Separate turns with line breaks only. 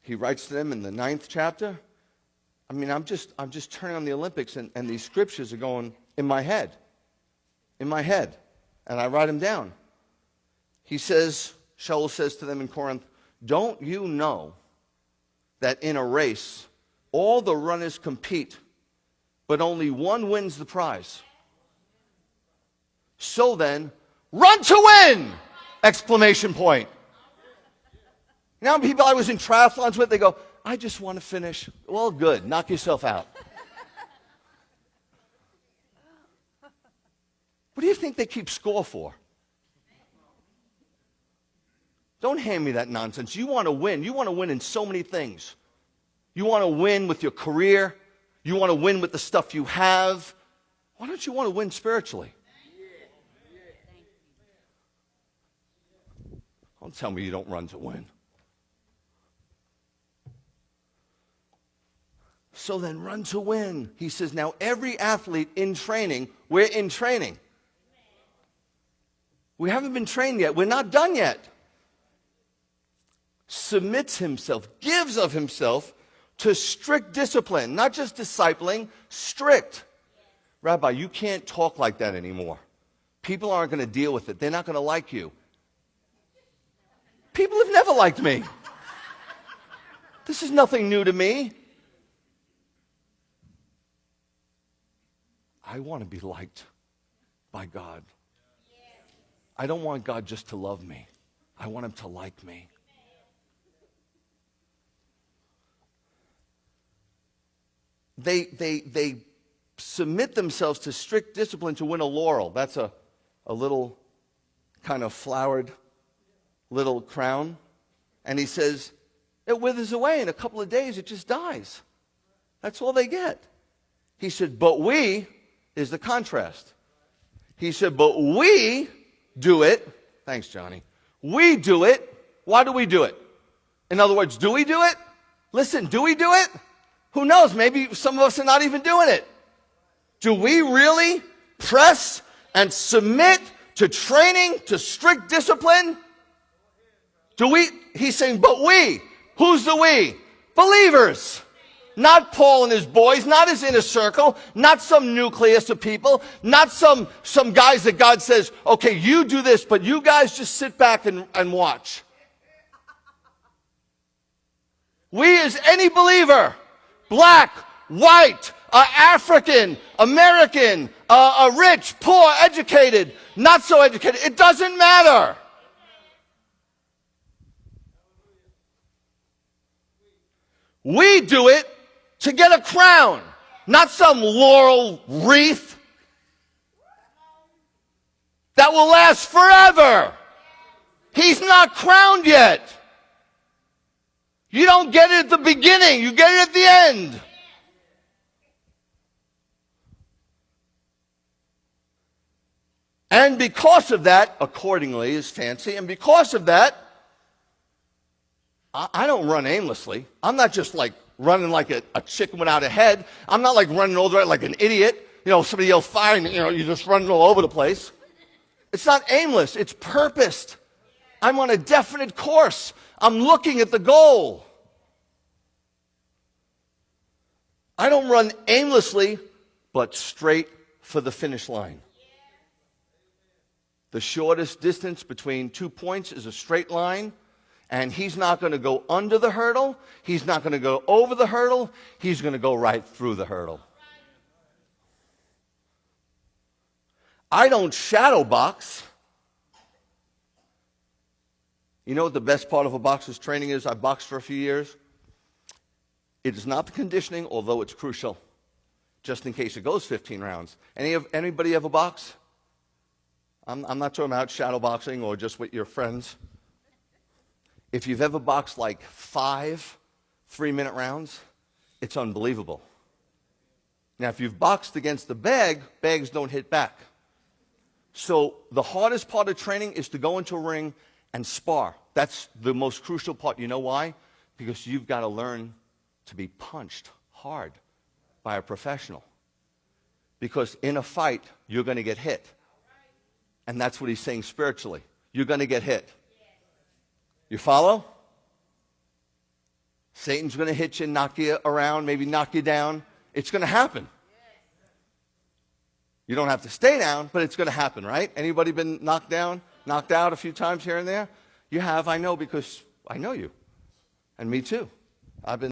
he writes to them in the 9th chapter. I mean, I'm just turning on the Olympics, and these scriptures are going in my head. In my head. And I write them down. He says, Shaul says to them in Corinth, don't you know that in a race, all the runners compete, but only one wins the prize? So then, run to win! Exclamation point. Now people I was in triathlons with, they go, I just want to finish. Well, good. Knock yourself out. What do you think they keep score for? Don't hand me that nonsense. You want to win. You want to win in so many things. You want to win with your career. You want to win with the stuff you have. Why don't you want to win spiritually? Don't tell me you don't run to win. So then run to win. He says, now every athlete in training, we're in training. We haven't been trained yet. We're not done yet. Submits himself, gives of himself to strict discipline. Not just discipling, strict. Rabbi, you can't talk like that anymore. People aren't going to deal with it. They're not going to like you. People have never liked me. This is nothing new to me. I want to be liked by God. I don't want God just to love me. I want him to like me. They submit themselves to strict discipline to win a laurel. That's a little kind of flowered little crown. And he says, it withers away in a couple of days. It just dies. That's all they get. He said, but we, is the contrast. He said, but we do it. Thanks, Johnny. We do it. Why do we do it? In other words, do we do it? Listen, do we do it? Who knows? Maybe some of us are not even doing it. Do we really press and submit to training, to strict discipline? Do we? He's saying, but we. Who's the we? Believers. Not Paul and his boys, not his inner circle, not some nucleus of people, not some guys that God says, okay, you do this, but you guys just sit back and watch. We as any believer, black, white, African, American, rich, poor, educated, not so educated, it doesn't matter. We do it to get a crown, not some laurel wreath that will last forever. He's not crowned yet. You don't get it at the beginning, you get it at the end. And because of that, accordingly is fancy, and because of that, I don't run aimlessly. I'm not just like running like a chicken without a head. I'm not like running all the way like an idiot. You know, somebody yells fire and, you're just running all over the place. It's not aimless. It's purposed. I'm on a definite course. I'm looking at the goal. I don't run aimlessly, but straight for the finish line. The shortest distance between 2 points is a straight line. And he's not going to go under the hurdle. He's not going to go over the hurdle. He's going to go right through the hurdle. I don't shadow box. You know what the best part of a boxer's training is? I boxed for a few years. It is not the conditioning, although it's crucial, just in case it goes 15 rounds. Anybody ever box? I'm not talking about shadow boxing or just with your friends. If you've ever boxed like 5 3-minute rounds, it's unbelievable. Now, if you've boxed against the bag, bags don't hit back. So the hardest part of training is to go into a ring and spar. That's the most crucial part. You know why? Because you've got to learn to be punched hard by a professional. Because in a fight, you're going to get hit. And that's what he's saying spiritually. You're going to get hit. You follow? Satan's going to hit you, knock you around, maybe knock you down. It's going to happen. You don't have to stay down, but it's going to happen, right? Anybody been knocked down, knocked out a few times here and there? You have, I know, because I know you. And me too. I've been